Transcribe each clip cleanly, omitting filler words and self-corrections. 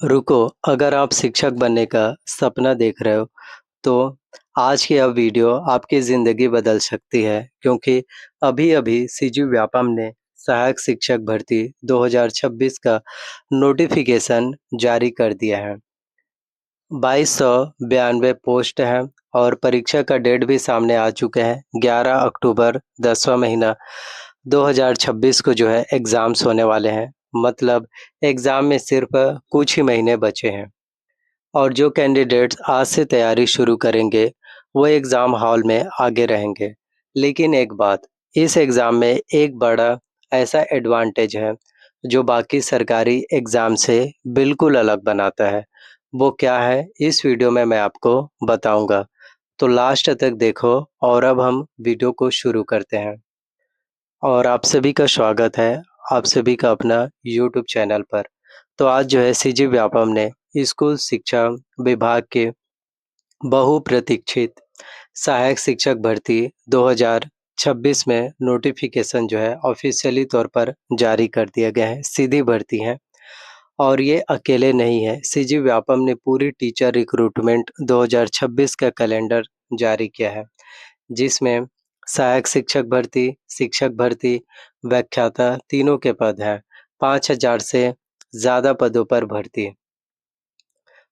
रुको, अगर आप शिक्षक बनने का सपना देख रहे हो, तो आज की यह वीडियो आपकी ज़िंदगी बदल सकती है क्योंकि अभी-अभी सीजी व्यापम ने सहायक शिक्षक भर्ती 2026 का नोटिफ़िकेशन जारी कर दिया है। 2292 पोस्ट हैं और परीक्षा का डेट भी सामने आ चुके हैं। 11 अक्टूबर 10वां महीना 2026 को जो है एग्ज़ाम्स होने वाले हैं। मतलब एग्ज़ाम में सिर्फ़ कुछ ही महीने बचे हैं। और जो कैंडिडेट्स आज से तैयारी शुरू करेंगे, वो एग्ज़ाम हॉल में आगे रहेंगे। लेकिन एक बात, इस एग्ज़ाम में एक बड़ा ऐसा एडवांटेज है, जो बाकी सरकारी एग्ज़ाम से बिल्कुल अलग बनाता है। वो क्या है, इस वीडियो में मैं आपको बताऊँगा। तो लास्ट तक देखो और अब हम वीडियो को शुरू करते हैं। और आप सभी का स्वागत है, आप सभी का अपना यूट्यूब चैनल पर। तो आज जो है सीजी व्यापम ने स्कूल शिक्षा विभाग के बहुप्रतीक्षित सहायक शिक्षक भर्ती 2026 में नोटिफिकेशन जो है ऑफिशियली तौर पर जारी कर दिया गया है। सीधी भर्ती है और ये अकेले नहीं है। सीजी व्यापम ने पूरी टीचर रिक्रूटमेंट 2026 का कैलेंडर जारी किया है, जिसमें सहायक शिक्षक भर्ती, व्याख्याता तीनों के पद हैं। 5000 से ज़्यादा पदों पर भर्ती।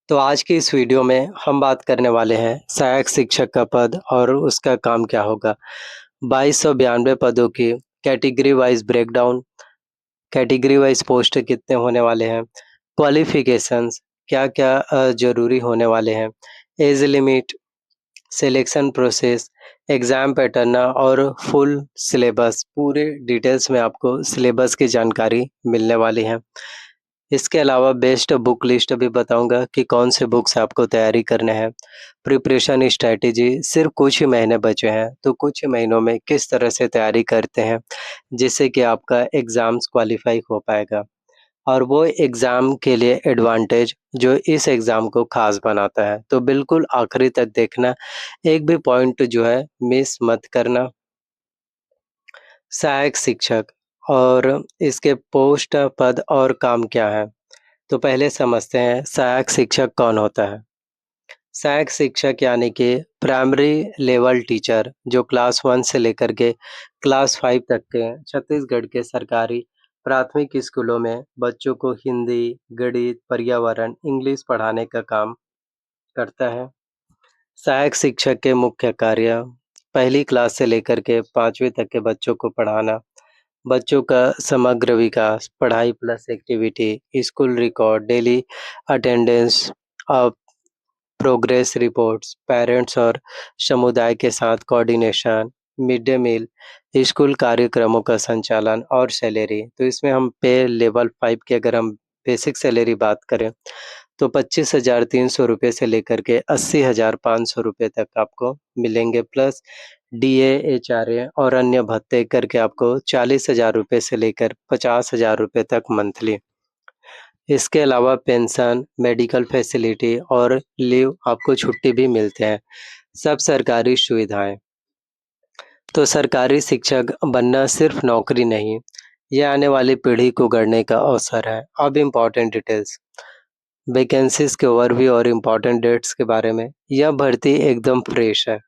तो आज की इस वीडियो में हम बात करने वाले हैं सहायक शिक्षक का पद और उसका काम क्या होगा। 2292 पदों की category wise breakdown, category wise post कितने होने वाले हैं, क्वालिफिकेशंस क्या-क्या ज़रूरी होने वाले हैं, age limit, selection process, exam pattern और फुल सिलेबस, पूरे डिटेल्स में आपको सिलेबस की जानकारी मिलने वाली है। इसके अलावा बेस्ट बुक लिस्ट भी बताऊँगा कि कौन से बुक्स आपको तैयारी करने हैं। प्रिपरेशन स्ट्रैटेजी, सिर्फ़ कुछ ही महीने बचे हैं, तो कुछ ही महीनों में किस तरह से तैयारी करते हैं, जिससे कि आपका एग्ज़ाम्स क्वालीफ़ाई हो पाएगा। और वो एग्ज़ाम के लिए एडवांटेज जो इस एग्ज़ाम को ख़ास बनाता है। तो बिल्कुल आखिरी तक देखना, एक भी पॉइंट जो है मिस मत करना। सहायक शिक्षक और इसके पोस्ट, पद और काम क्या है? तो पहले समझते हैं सहायक शिक्षक कौन होता है। सहायक शिक्षक यानी कि प्राइमरी लेवल टीचर, जो क्लास 1 से लेकर के क्लास 5 तक के छत्तीसगढ़ के सरकारी प्राथमिक स्कूलों में बच्चों को हिंदी, गणित, पर्यावरण, इंग्लिश पढ़ाने का काम करता है। सहायक शिक्षक के मुख्य कार्य पहली क्लास से लेकर के 5वीं तक के बच्चों को पढ़ाना, बच्चों का समग्र विकास, पढ़ाई plus activity, school record, daily attendance, progress reports, parents और समुदाय के साथ coordination, mid day meal, school कार्यक्रमों का संचालन और सैलरी। तो इसमें हम पे लेवल 5 की अगर हम बेसिक सैलरी बात करें, तो 25,300 रुपये से लेकर के 80,500 रुपये तक आपको मिलेंगे, प्लस डीए, एचआरए और अन्य भत्ते करके आपको 40,000 रुपये से लेकर 50,000 रुपये तक मंथली। इसके अलावा पेंशन, मेडिकल फैसिलिटी और लीव, आपको छुट्टी भी मिलते हैं। सब सरकारी सुविधाएँ। तो सरकारी शिक्षक बनना सिर्फ नौकरी नहीं, ये आने वाली पीढ़ी को गढ़ने का अवसर है। अब इम्पोर्टेंट डिटेल्स, वैकेंसीज़ के ओवरव्यू और इम्पोर्टेंट डेट्स के बारे में। यह भर्ती एकदम फ्रेश है,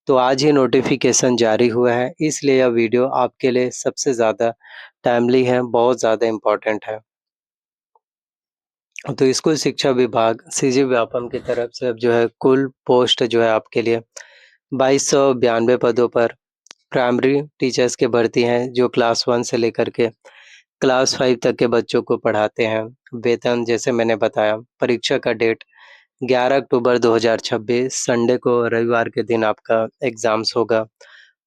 तो आज ही नोटिफ़िकेशन जारी हुआ है, इसलिए यह वीडियो आपके लिए सबसे ज़्यादा टाइमली है, बहुत ज़्यादा इम्पोर्टेंट है। तो स्कूल शिक्षा विभाग सीजी व्यापम की तरफ से अब जो है कुल पोस्ट जो है आपके लिए 2292 पदों पर प्राइमरी टीचर्स की भर्ती हैं, जो क्लास 1 से लेकर के क्लास 5 तक के बच्चों को पढ़ाते हैं। वेतन जैसे मैंने बताया, परीक्षा का डेट 11 अक्टूबर 2026 संडे को, रविवार के दिन आपका एग्ज़ाम्स होगा।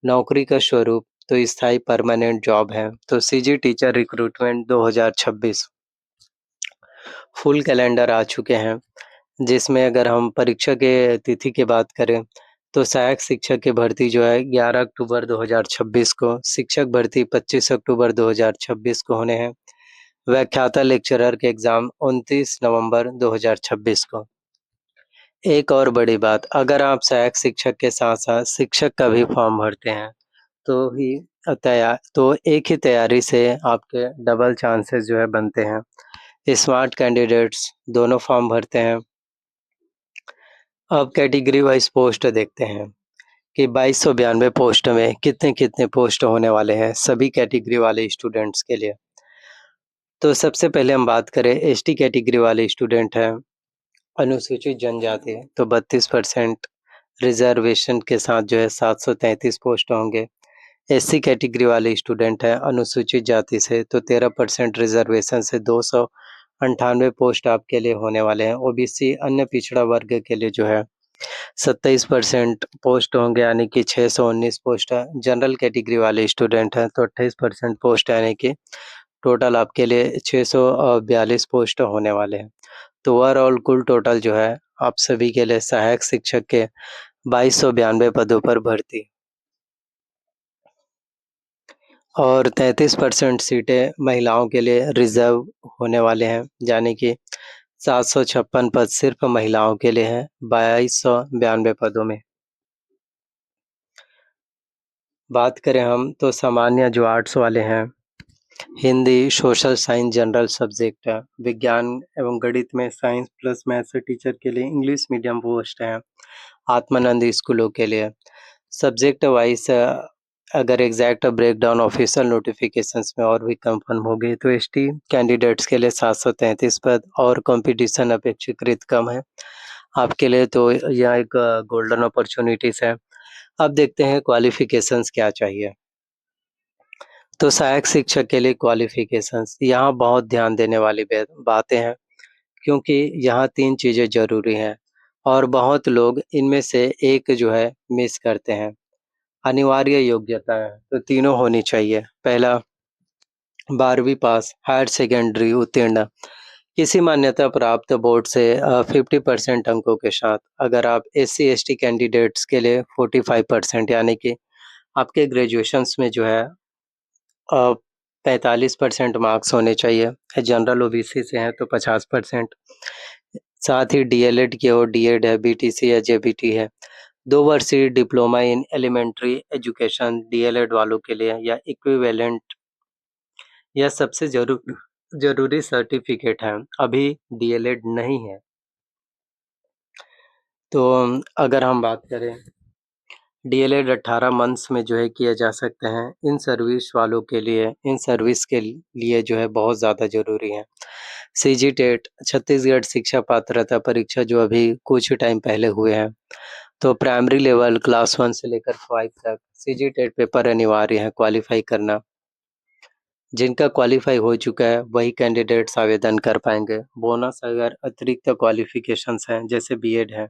नौकरी का स्वरूप तो स्थायी परमानेंट जॉब है। तो CG teacher recruitment 2026 full calendar आ चुके हैं, जिसमें अगर हम परीक्षा के तिथि की बात करें, तो सहायक शिक्षक की भर्ती जो है 11 अक्टूबर 2026 को, शिक्षक भर्ती 25 अक्टूबर 2026 को होने हैं। व्याख्याता लेक्चरर के एग्ज़ाम 29 नवंबर 2026 को। एक और बड़ी बात, अगर आप सहायक शिक्षक के साथ-साथ शिक्षक का भी फॉर्म भरते हैं, तो एक ही तैयारी से आपके डबल चांसेस जो है बनते हैं। स्मार्ट कैंडिडेट्स दोनों फॉर्म भरते हैं। अब कैटेगरी वाइज पोस्ट देखते हैं कि 2292 पोस्ट में कितने-कितने पोस्ट होने वाले हैं सभी कैटेगरी वाले स्टूडेंट्स के लिए। तो सबसे पहले हम बात करें एसटी कैटेगरी वाले स्टूडेंट हैं, अनुसूचित जनजाति तो 32% रिज़र्वेशन के साथ जो है 733 पोस्ट होंगे। एससी कैटेगरी वाले स्टूडेंट हैं अनुसूचित जाति से तो 13% रिज़र्वेशन से 298 पोस्ट आपके लिए होने वाले हैं। ओबीसी अन्य पिछड़ा वर्ग के लिए जो है 27% पोस्ट होंगे यानी कि 619 पोस्ट है। जनरल कैटेगरी वाले स्टूडेंट हैं तो 28% पोस्ट है यानी कि टोटल आपके लिए 642 पोस्ट होने वाले हैं। तो ओवरऑल कुल टोटल जो है आप सभी के लिए सहायक शिक्षक के 2292 पदों पर भर्ती और 33% सीटें महिलाओं के लिए रिजर्व होने वाले हैं, यानी कि 756 पद सिर्फ महिलाओं के लिए हैं 2292 पदों में। बात करें हम तो सामान्य जो आर्ट्स वाले हैं, Hindi, social science general subject है, विज्ञान एवं गणित में साइंस प्लस मैथ्स टीचर के लिए इंग्लिश मीडियम पोस्ट है, आत्मानंद स्कूलों के लिए। सब्जेक्ट वाइज अगर एग्जैक्ट ब्रेकडाउन ऑफिशियल नोटिफिकेशंस में और भी कंफर्म हो गई तो एसटी कैंडिडेट्स के लिए 733 पद और कंपटीशन अपेक्षाकृत कम है आपके लिए, तो यह एक गोल्डन अपॉर्चुनिटीज है। अब देखते हैं क्वालिफिकेशंस क्या चाहिए। तो सहायक शिक्षक के लिए क्वालिफिकेशंस यहाँ बहुत ध्यान देने वाली बातें हैं, क्योंकि यहाँ 3 चीज़ें ज़रूरी हैं और बहुत लोग इनमें से एक जो है मिस करते हैं। अनिवार्य योग्यता है तो तीनों होनी चाहिए। पहला 12वीं पास, हायर सेकेंडरी उत्तीर्ण, किसी मान्यता प्राप्त बोर्ड से 50% अंकों के साथ। अगर आप एससी एसटी कैंडिडेट्स के लिए 45% यानी कि आपके ग्रेजुएशंस में जो है 45% मार्क्स होने चाहिए। जनरल ओबीसी से हैं तो 50%। साथ ही डीएलएड की हो, डीएड है, बीटीसी है, जेबीटी है, 2 वर्षीय diploma in elementary education DElEd वालों के लिए या इक्विवेलेंट यह सबसे ज़रूरी सर्टिफिकेट है। अभी डीएलएड नहीं है। तो अगर हम बात करें डीएलएड 18 मंथ्स में जो है किया जा सकते हैं। इन सर्विस वालों के लिए इन सर्विस के लिए जो है बहुत ज़्यादा ज़रूरी है। सीजी टेट छत्तीसगढ़ शिक्षा पात्रता परीक्षा जो अभी कुछ ही टाइम पहले हुए हैं, तो प्राइमरी लेवल क्लास 1 से लेकर 5 तक सीजी टेट पेपर अनिवार्य है क्वालिफाई करना। जिनका क्वालिफाई हो चुका है वही कैंडिडेट्स आवेदन कर पाएंगे। बोनस अगर अतिरिक्त क्वालिफिकेशंस हैं जैसे बीएड है,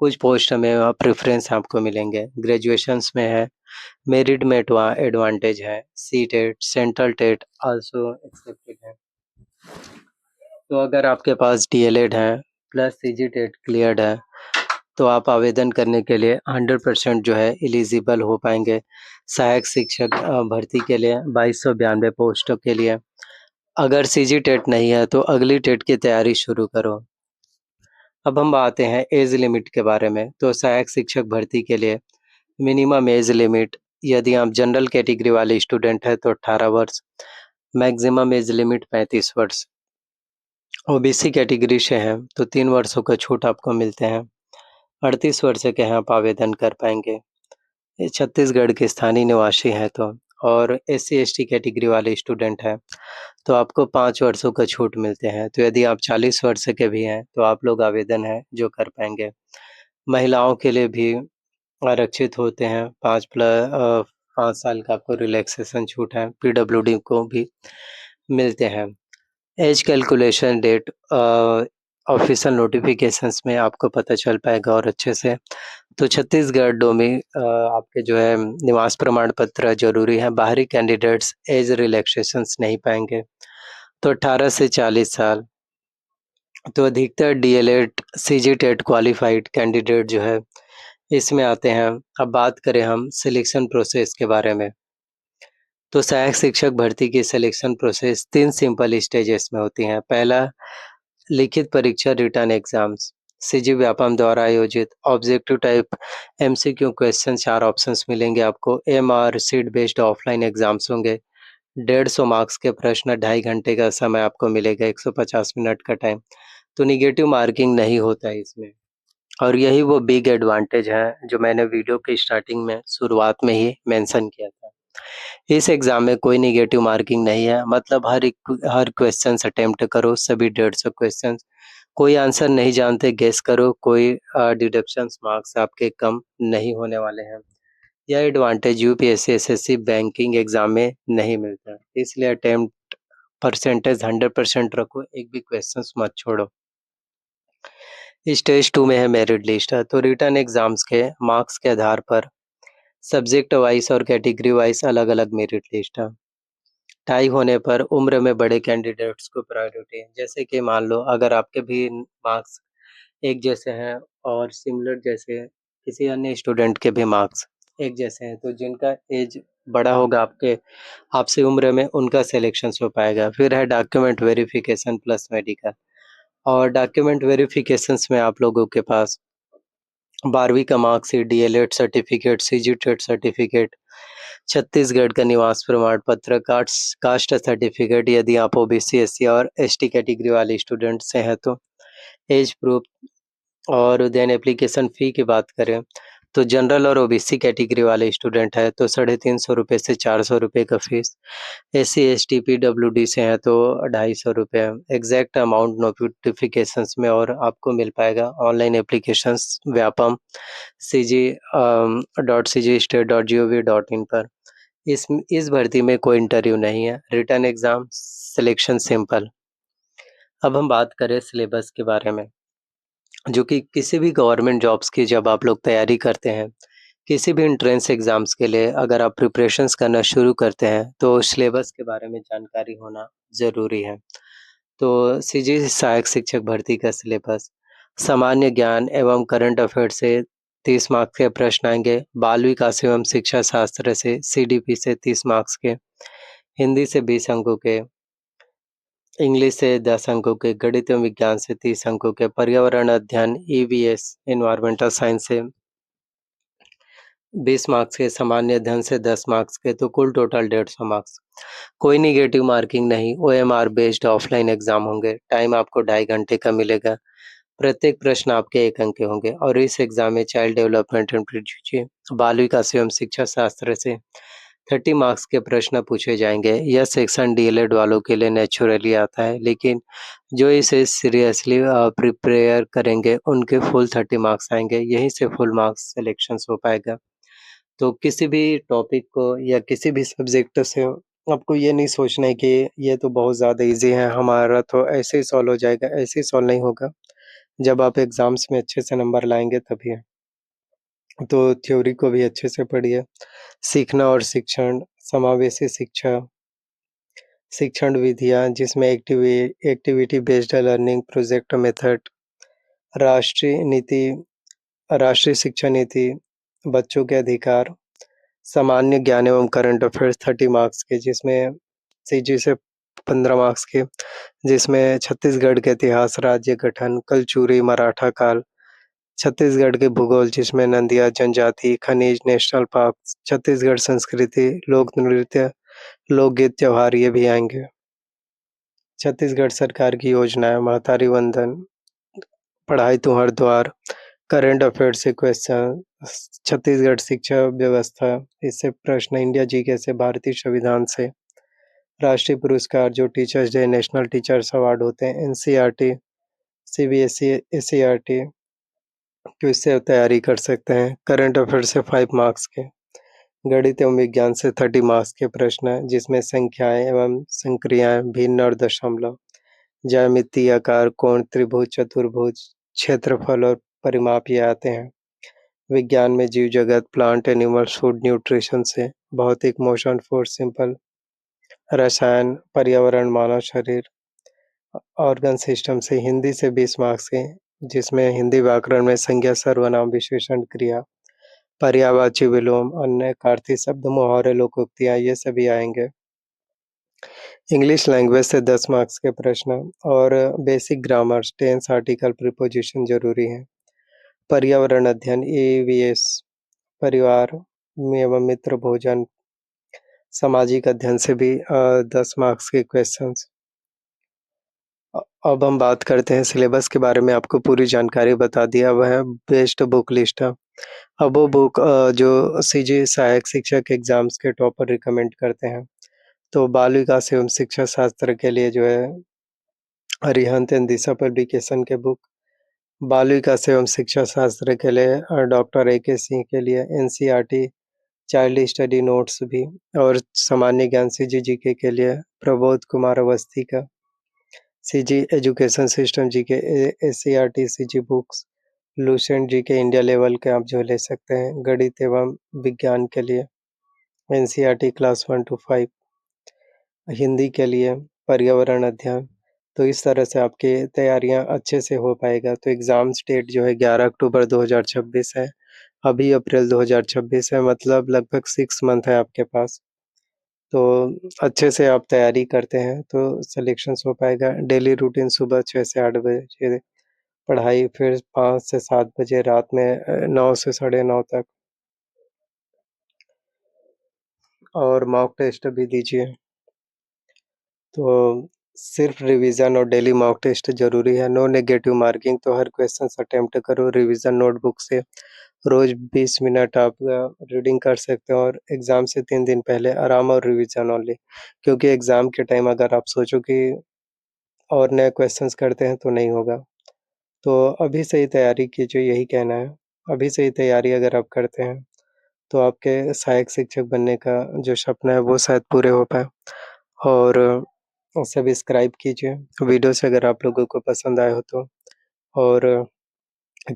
कुछ पोस्ट में प्रेफरेंस आपको मिलेंगे। ग्रेजुएशंस में है, मेरिट में एडवांटेज है, CTET central TET also accepted है। तो अगर आपके पास डीएलएड है प्लस सीजी टेट क्लियर्ड है तो आप आवेदन करने के लिए 100% जो है एलिजिबल हो पाएंगे सहायक शिक्षक भर्ती के लिए 2292 पोस्टों के लिए। अगर सीजी टेट नहीं है तो अगली टेट की तैयारी शुरू करो। अब हम आते हैं एज लिमिट के बारे में। तो सहायक शिक्षक भर्ती के लिए मिनिमम एज लिमिट, यदि आप जनरल कैटेगरी वाले स्टूडेंट हैं तो 18 वर्ष, मैक्सिमम एज लिमिट 35 वर्ष। ओबीसी कैटेगरी से हैं तो 3 वर्षों का छूट आपको मिलते हैं। 38 वर्ष के हैं आप आवेदन कर पाएंगे। ये छत्तीसगढ़ के स्थानीय निवासी हैं तो, और एससी एसटी कैटेगरी वाले स्टूडेंट हैं तो आपको 5 वर्षों का छूट मिलते हैं। तो यदि आप 40 वर्ष के भी हैं तो आप लोग आवेदन है जो कर पाएंगे। महिलाओं के लिए भी आरक्षित होते हैं 5 साल का आपको रिलैक्सेशन छूट है। पीडब्ल्यूडी को भी मिलते हैं। Age calculation date official notifications में आपको पता चल पाएगा और अच्छे से। तो छत्तीसगढ़ आपके जो है निवास प्रमाण पत्र जरूरी है। बाहरी कैंडिडेट्स एज रिलैक्सेशंस नहीं पाएंगे। तो 18 से 40 साल। तो अधिकतर DElEd CG TET qualified candidate जो है इसमें आते हैं। अब बात करें हम सिलेक्शन प्रोसेस के बारे में। तो सहायक शिक्षक भर्ती की सिलेक्शन प्रोसेस 3 सिंपल स्टेजेस में होती हैं। पहला लिखित परीक्षा रिटर्न एग्जाम्स, सीजी व्यापम द्वारा आयोजित objective type MCQ question 4 options मिलेंगे आपको। MR seat based offline exams होंगे। 150 मार्क्स के प्रश्न, 2.5 घंटे का समय आपको मिलेगा, 150 मिनट का टाइम। तो नेगेटिव मार्किंग नहीं होता है इसमें। और यही वो बिग एडवांटेज है जो मैंने वीडियो की स्टार्टिंग में शुरुआत में ही मेंशन किया था। इस एग्ज़ाम में कोई नेगेटिव मार्किंग नहीं है, मतलब हर क्वेश्चंस अटेम्प्ट करो, सभी 150 क्वेश्चंस। कोई आंसर नहीं जानते गेस करो, कोई डिडक्शंस मार्क्स आपके कम नहीं होने वाले हैं। यह advantage UPSC, SSC, banking exam में नहीं मिलता। इसलिए अटेम्प्ट परसेंटेज 100% रखो, एक भी क्वेश्चंस मत छोड़ो। स्टेज 2 में है मेरिट लिस्ट, तो रिटन एग्ज़ाम्स के मार्क्स के आधार पर सब्जेक्ट वाइज़ और कैटेगरी वाइज़ अलग-अलग मेरिट लिस्ट है। टाई होने पर उम्र में बड़े कैंडिडेट्स को प्रायोरिटी है। जैसे कि मान लो अगर आपके भी मार्क्स एक जैसे हैं और सिमिलर जैसे किसी अन्य स्टूडेंट के भी मार्क्स एक जैसे हैं, तो जिनका एज बड़ा होगा आपसे उम्र में, उनका सिलेक्शंस हो पाएगा। फिर है डॉक्यूमेंट वेरिफिकेशन प्लस मेडिकल, और डॉक्यूमेंट वेरिफिकेशंस में आप लोगों के पास 12वीं का marksheet, DElEd certificate, CGTET certificate, Chhattisgarh का निवास प्रमाण पत्र, कास्ट सर्टिफिकेट यदि आप ओबीसी, एससी और एसटी कैटेगरी वाले स्टूडेंट से हैं तो, एज प्रूफ। और देन एप्लीकेशन फ़ी की बात करें तो जनरल और ओबीसी कैटेगरी वाले स्टूडेंट हैं तो 350 से 400 रुपये का फ़ीस। एससी, एसटी, पीडब्ल्यूडी से हैं तो 250 रुपये। एग्जैक्ट अमाउंट नोटिफिकेशंस में और आपको मिल पाएगा ऑनलाइन एप्लीकेशंस व्यापम cg.cgstate.gov.in पर। इस भर्ती में कोई इंटरव्यू नहीं है, रिटन एग्ज़ाम, सिलेक्शन सिंपल। अब हम बात करें सिलेबस के बारे में, जो कि किसी भी गवर्नमेंट जॉब्स की जब आप लोग तैयारी करते हैं, किसी भी एंट्रेंस एग्ज़ाम्स के लिए अगर आप प्रिपरेशंस करना शुरू करते हैं, तो सिलेबस के बारे में जानकारी होना ज़रूरी है। तो सीजी सहायक शिक्षक भर्ती का सिलेबस, सामान्य ज्ञान एवं करंट अफेयर्स से 30 मार्क्स के प्रश्न आएँगे, बाल विकास एवं शिक्षा शास्त्र से सीडीपी से 30 मार्क्स के, हिंदी से 20 अंकों के, इंग्लिश से 10 अंकों के, गणित एवं विज्ञान से 30 अंकों के, पर्यावरण अध्ययन ईवीएस एनवायरमेंटल साइंस से 20 मार्क्स के, सामान्य अध्ययन से 10 मार्क्स के, तो कुल टोटल 150 मार्क्स। कोई नेगेटिव मार्किंग नहीं, ओएमआर बेस्ड ऑफलाइन एग्जाम होंगे, टाइम आपको 2.5 घंटे का मिलेगा, प्रत्येक प्रश्न आपके 1 अंक के होंगे। और इस एग्जाम में चाइल्ड डेवलपमेंट एंड प्रेजुडिce, बाल विकास एवं शिक्षा शास्त्र से 30 मार्क्स के प्रश्न पूछे जाएंगे। यह सेक्शन डीएलएड वालों के लिए नेचुरली आता है, लेकिन जो इसे सीरियसली प्रिपेयर करेंगे उनके फुल 30 मार्क्स आएंगे, यहीं से फुल मार्क्स सिलेक्शन हो पाएगा। तो किसी भी टॉपिक को या किसी भी सब्जेक्ट से आपको ये नहीं सोचना है कि ये तो बहुत ज़्यादा इजी है, हमारा तो ऐसे ही सॉल्व हो जाएगा, ऐसे ही सॉल्व नहीं होगा। जब आप एग्ज़ाम्स में अच्छे से नंबर लाएँगे तभी है। तो थ्योरी को भी अच्छे से पढ़िए। सीखना और शिक्षण, समावेशी शिक्षा, शिक्षण विधियाँ जिसमें activity based learning, project method, राष्ट्रीय नीति, राष्ट्रीय शिक्षा नीति, बच्चों के अधिकार, सामान्य ज्ञान एवं करंट अफेयर्स 30 मार्क्स के, जिसमें सीजी से 15 मार्क्स के, जिसमें छत्तीसगढ़ के इतिहास, राज्य गठन, कलचुरी, मराठा काल, छत्तीसगढ़ के भूगोल जिसमें नदियाँ, जनजाति, खनिज, नेशनल पार्क, छत्तीसगढ़ संस्कृति, लोक नृत्य, लोकगीत, त्योहार ये भी आएँगे। छत्तीसगढ़ सरकार की योजनाएँ, महतारी वंदन, पढ़ाई तो हर द्वार, करंट अफेयर्स से क्वेश्चन, छत्तीसगढ़ शिक्षा व्यवस्था, इससे प्रश्न, इंडिया जीके से, भारतीय संविधान से, राष्ट्रीय पुरस्कार जो teachers day, national teachers award होते हैं, एनसीईआरटी, सीबीएसई, एससीईआरटी, तो इससे तैयारी कर सकते हैं। करंट अफेयर से 5 मार्क्स के, गणित एवं विज्ञान से 30 मार्क्स के प्रश्न जिसमें संख्याएं एवं संक्रियाएं, भिन्न और दशमलव, ज्यामिति, आकार, कोण, त्रिभुज, चतुर्भुज, क्षेत्रफल और परिमाप ये आते हैं। विज्ञान में जीव जगत, प्लांट, एनिमल्स, फूड, न्यूट्रिशन से, भौतिक, मोशन, फोर्स, सिंपल, रसायन, पर्यावरण, मानव शरीर, ऑर्गन सिस्टम से, हिंदी से 20 मार्क्स के, जिसमें हिंदी व्याकरण में संज्ञा, सर्वनाम, विशेषण, क्रिया, पर्यायवाची, विलोम, अन्य, कारती शब्द, मुहावरे, लोकोक्तियाँ ये सभी आएंगे। इंग्लिश लैंग्वेज से 10 मार्क्स के प्रश्न और basic grammar, tense, article, preposition जरूरी है। पर्यावरण अध्ययन, ईवीएस, परिवार एवं मित्र भोजन, सामाजिक अध्ययन से भी 10 मार्क्स के क्वेश्चंस। अब हम बात करते हैं सिलेबस के बारे में। आपको पूरी जानकारी बता दिया, वह है बेस्ट बुक लिस्ट। अब वो बुक जो सीजी सहायक शिक्षक एग्ज़ाम्स के टॉपर रिकमेंड करते हैं। तो बाल विकास एवं शिक्षा शास्त्र के लिए जो है अरिहंत एंड दिशा पब्लिकेशन के बुक, बाल विकास एवं शिक्षा शास्त्र के लिए डॉक्टर ए.के. सिंह के लिए एनसीईआरटी चाइल्ड स्टडी नोट्स भी, और सामान्य ज्ञान सीजी जीके के लिए प्रबोध कुमार अवस्थी का CG education system GK SCERT CG books, Lucent GK India level के आप जो ले सकते हैं। गणित एवं विज्ञान के लिए एनसीईआरटी क्लास 1 to 5, हिंदी के लिए पर्यावरण अध्ययन। तो इस तरह से आपकी तैयारियां अच्छे से हो पाएगा। तो एग्ज़ाम्स डेट जो है 11 अक्टूबर 2026 है। अभी अप्रैल 2026 है, मतलब लगभग 6 मंथ है आपके पास। तो अच्छे से आप तैयारी करते हैं तो सिलेक्शंस हो पाएगा। डेली रूटीन सुबह 6 से 8 बजे पढ़ाई, फिर 5 से 7 बजे रात में 9 से साढ़े 9 तक, और मॉक टेस्ट भी दीजिए। तो सिर्फ रिवीजन और डेली मॉक टेस्ट ज़रूरी है, नो नेगेटिव मार्किंग। तो हर क्वेश्चंस अटेम्प्ट करो रिवीजन नोटबुक से। रोज़ 20 मिनट आप रीडिंग कर सकते हो, और एग्ज़ाम से 3 दिन पहले आराम और रिवीजन ओनली। क्योंकि एग्ज़ाम के टाइम अगर आप सोचो कि और नए क्वेश्चंस करते हैं तो नहीं होगा। तो अभी से ही तैयारी कीजिए, यही कहना है। अभी से ही तैयारी अगर आप करते हैं तो आपके सहायक शिक्षक बनने का जो सपना है वो शायद पूरे हो पाए। और सब्सक्राइब कीजिए वीडियोस अगर आप लोगों को पसंद आए हो तो, और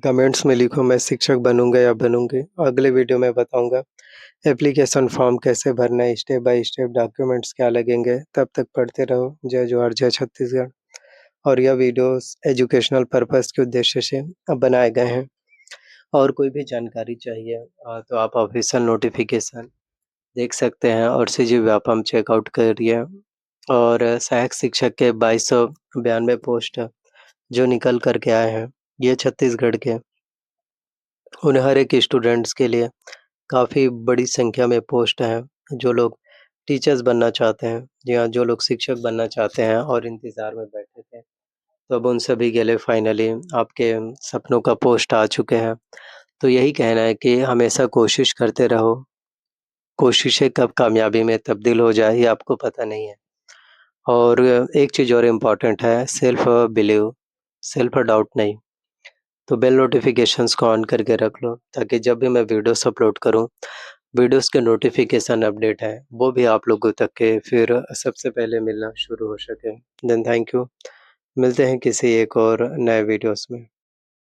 कमेंट्स में लिखो मैं शिक्षक बनूँगा या बनूँगी। अगले वीडियो में बताऊँगा एप्लीकेशन फॉर्म कैसे भरना है, स्टेप बाय स्टेप डॉक्यूमेंट्स क्या लगेंगे। तब तक पढ़ते रहो। जय जोहार, जय छत्तीसगढ़। और यह वीडियोस एजुकेशनल पर्पस के उद्देश्य से बनाए गए हैं। और कोई भी जानकारी चाहिए तो आप ऑफिशियल नोटिफिकेशन देख सकते हैं, और सीजी व्यापम चेकआउट करिए। और सहायक शिक्षक के 2292 पोस्ट जो निकल कर के आए हैं, ये छत्तीसगढ़ के उन हर एक स्टूडेंट्स के लिए काफ़ी बड़ी संख्या में पोस्ट हैं, जो लोग टीचर्स बनना चाहते हैं, या जो लोग शिक्षक बनना चाहते हैं और इंतज़ार में बैठे थे। तो अब उन सभी के लिए फाइनली आपके सपनों का पोस्ट आ चुके हैं। तो यही कहना है कि हमेशा कोशिश करते रहो। कोशिशें कब कामयाबी में तब्दील हो जाए ये आपको पता नहीं है। और एक चीज़ और इम्पोर्टेंट है, सेल्फ बिलीव, सेल्फ डाउट नहीं। तो बेल नोटिफ़िकेशंस को ऑन करके रख लो, ताकि जब भी मैं वीडियोस अपलोड करूँ, वीडियोस के नोटिफ़िकेशन अपडेट है वो भी आप लोगों तक के फिर सबसे पहले मिलना शुरू हो सके। Then thank you. मिलते हैं किसी एक और नए वीडियोस में।